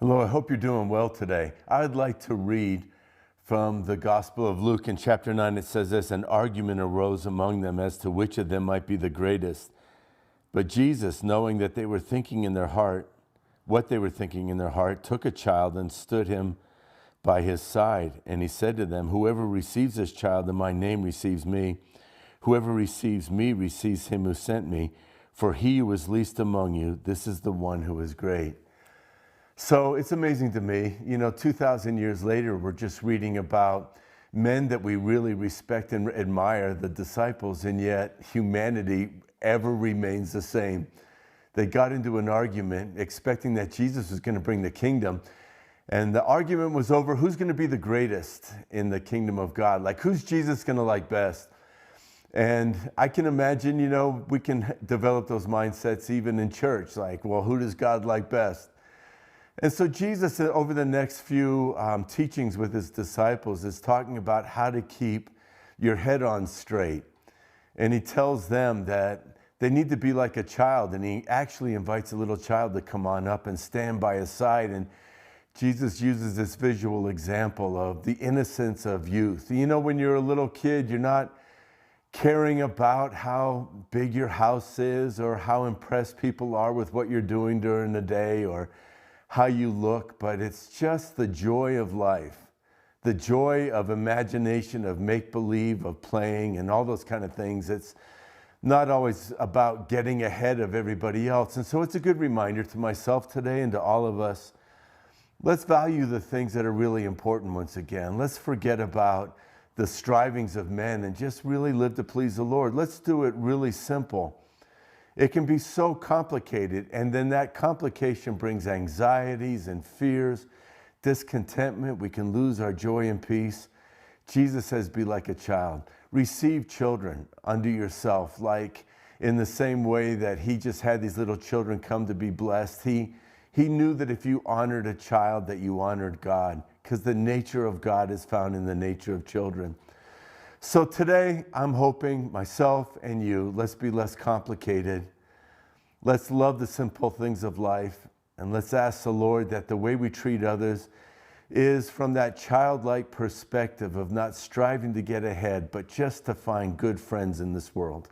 Hello, I hope you're doing well today. I'd like to read from the Gospel of Luke in chapter 9. It says this: an argument arose among them as to which of them might be the greatest. But Jesus, knowing that they were thinking in their heart, what they were thinking in their heart, took a child and stood him by his side. And he said to them, whoever receives this child in my name receives me. Whoever receives me receives him who sent me. For he who is least among you, this is the one who is great. So it's amazing to me, 2,000 years later, we're just reading about men that we really respect and admire, the disciples, and yet humanity ever remains the same. They got into an argument expecting that Jesus was going to bring the kingdom. And the argument was over who's going to be the greatest in the kingdom of God. Like, who's Jesus going to like best? And I can imagine, we can develop those mindsets even in church. Like, well, who does God like best? And so Jesus, over the next few teachings with his disciples, is talking about how to keep your head on straight. And he tells them that they need to be like a child. And he actually invites a little child to come on up and stand by his side. And Jesus uses this visual example of the innocence of youth. When you're a little kid, you're not caring about how big your house is or how impressed people are with what you're doing during the day or how you look, but it's just the joy of life, the joy of imagination, of make-believe, of playing, and all those kind of things. It's not always about getting ahead of everybody else. And so it's a good reminder to myself today and to all of us, let's value the things that are really important once again. Let's forget about the strivings of men and just really live to please the Lord. Let's do it really simple. It can be so complicated, and then that complication brings anxieties and fears, discontentment. We can lose our joy and peace. Jesus says, be like a child. Receive children unto yourself, like in the same way that he just had these little children come to be blessed. He knew that if you honored a child, that you honored God, because the nature of God is found in the nature of children. So today, I'm hoping myself and you, let's be less complicated. Let's love the simple things of life. And let's ask the Lord that the way we treat others is from that childlike perspective of not striving to get ahead, but just to find good friends in this world.